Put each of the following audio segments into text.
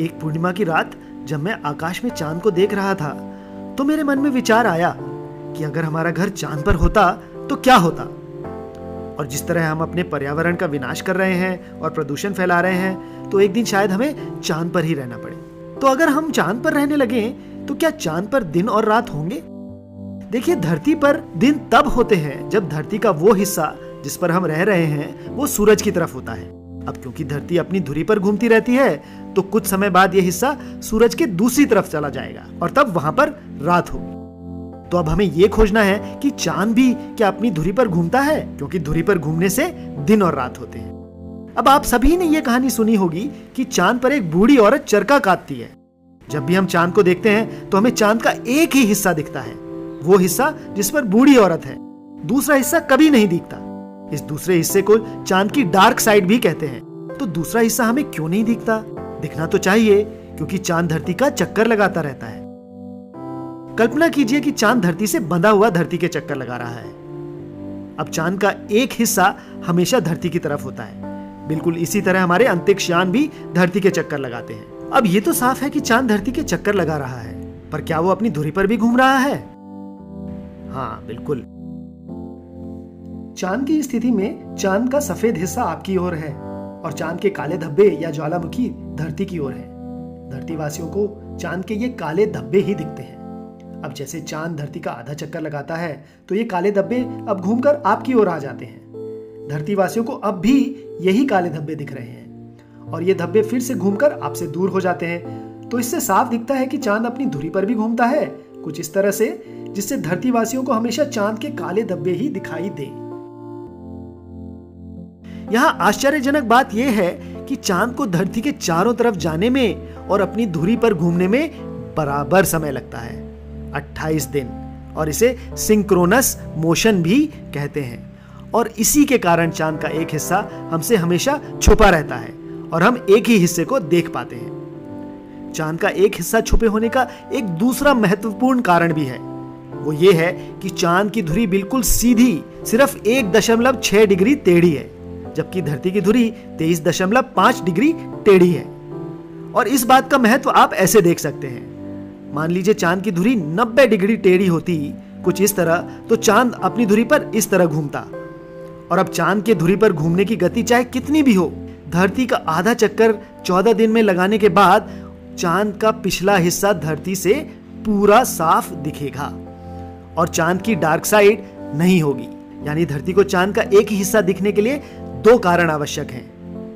एक पूर्णिमा की रात जब मैं आकाश में चांद को देख रहा था तो मेरे मन में विचार आया कि अगर हमारा घर चांद पर होता तो क्या होता। और जिस तरह हम अपने पर्यावरण का विनाश कर रहे हैं और प्रदूषण फैला रहे हैं तो एक दिन शायद हमें चांद पर ही रहना पड़े। तो अगर हम चांद पर रहने लगे तो क्या चांद पर दिन और रात होंगे? देखिए, धरती पर दिन तब होते हैं जब धरती का वो हिस्सा जिस पर हम रह रहे हैं वो सूरज की तरफ होता है। अब क्योंकि धरती अपनी धुरी पर घूमती रहती है तो कुछ समय बाद यह हिस्सा सूरज के दूसरी तरफ चला जाएगा और तब वहां पर रात होगी। तो अब हमें यह खोजना है कि चांद भी क्या अपनी धुरी पर घूमता है, क्योंकि धुरी पर घूमने से दिन और रात होते हैं। अब आप सभी ने यह कहानी सुनी होगी कि चांद पर एक बूढ़ी औरत चरखा काटती है। जब भी हम चांद को देखते हैं तो हमें चांद का एक ही हिस्सा दिखता है, वो हिस्सा जिस पर बूढ़ी औरत है। दूसरा हिस्सा कभी नहीं दिखता। इस दूसरे हिस्से को चांद की डार्क साइड भी कहते हैं। तो दूसरा हिस्सा हमें क्यों नहीं दिखता? दिखना तो चाहिए, क्योंकि चांद धरती का चक्कर लगाता रहता है। कल्पना कीजिए कि चांद धरती से बंधा हुआ धरती के चक्कर लगा रहा है। अब चांद का एक हिस्सा हमेशा धरती की तरफ होता है। बिल्कुल इसी तरह हमारे अंतरिक्ष यान भी धरती के चक्कर लगाते हैं। अब ये तो साफ है कि चांद धरती के चक्कर लगा रहा है, पर क्या वो अपनी धुरी पर भी घूम रहा है? हाँ, बिल्कुल। चांद की स्थिति में चांद का सफेद हिस्सा आपकी ओर है और चांद के काले धब्बे या ज्वालामुखी धरती की ओर है। धरतीवासियों को चांद के ये काले धब्बे ही दिखते हैं। अब जैसे चांद धरती का आधा चक्कर लगाता है तो ये काले धब्बे अब घूमकर आपकी ओर आ जाते हैं। धरतीवासियों को अब भी यही काले धब्बे दिख रहे हैं और ये धब्बे फिर से घूमकर आपसे दूर हो जाते हैं। तो इससे साफ दिखता है कि चांद अपनी धुरी पर भी घूमता है, कुछ इस तरह से जिससे धरतीवासियों को हमेशा चांद के काले धब्बे ही दिखाई दे। यहां आश्चर्यजनक बात यह है कि चांद को धरती के चारों तरफ जाने में और अपनी धुरी पर घूमने में बराबर समय लगता है, 28 दिन, और इसे सिंक्रोनस मोशन भी कहते हैं। और इसी के कारण चांद का एक हिस्सा हमसे हमेशा छुपा रहता है और हम एक ही हिस्से को देख पाते हैं। चांद का एक हिस्सा छुपे होने का एक दूसरा महत्वपूर्ण कारण भी है। वो ये है कि चांद की धुरी बिल्कुल सीधी सिर्फ 1.6 डिग्री टेढ़ी है, जबकि धरती की धुरी 23.5 डिग्री टेढ़ी है। और इस बात का महत्व आप ऐसे देख सकते हैं। मान लीजिए चांद की धुरी 90 डिग्री टेढ़ी होती, कुछ इस तरह, तो चांद अपनी धुरी पर इस तरह घूमता। और अब चांद के धुरी पर घूमने की गति चाहे कितनी भी हो, धरती का आधा चक्कर 14 दिन में लगाने के बाद चांद का पिछला हिस्सा धरती से पूरा साफ दिखेगा और चांद की डार्क साइड नहीं होगी। यानी धरती को चांद का एक ही हिस्सा दिखने के लिए 2 कारण आवश्यक हैं।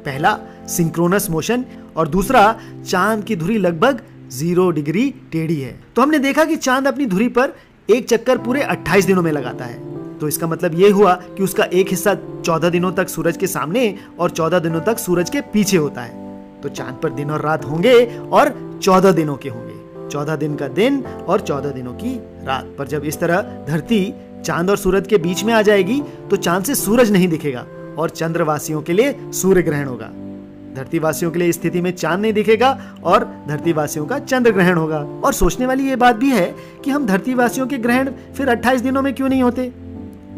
पहला, सिंक्रोनस मोशन, और दूसरा, चांद की धुरी लगभग 0 डिग्री टेढ़ी है। तो हमने देखा कि चांद अपनी धुरी पर एक चक्कर पूरे 28 दिनों में लगाता है। तो इसका मतलब यह हुआ कि उसका एक हिस्सा 14 दिनों तक सूरज के सामने और 14 दिनों तक सूरज के पीछे होता है। तो चांद पर दिन और रात होंगे और 14 दिनों के होंगे, 14 दिन का दिन और 14 दिनों की रात। पर जब इस तरह धरती चांद और सूरज के बीच में आ जाएगी तो चांद से सूरज नहीं दिखेगा और चंद्रवासियों के लिए सूर्य ग्रहण होगा। धरतीवासियों के लिए इस स्थिति में चांद नहीं दिखेगा और धरतीवासियों का चंद्र ग्रहण होगा। और सोचने वाली ये बात भी है कि हम धरतीवासियों के ग्रहण फिर 28 दिनों में क्यों नहीं होते?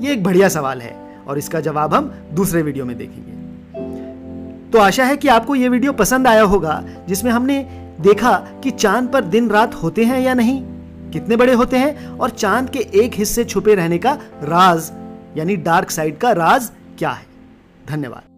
ये एक बढ़िया सवाल है और इसका जवाब हम दूसरे वीडियो में देखेंगे। तो आशा है कि आपको ये वीडियो पसंद आया होगा, जिसमें हमने देखा कि चांद पर दिन रात होते हैं या नहीं, कितने बड़े होते हैं, और चांद के एक हिस्से छुपे रहने का राज यानी डार्क साइड का राज क्या है। धन्यवाद।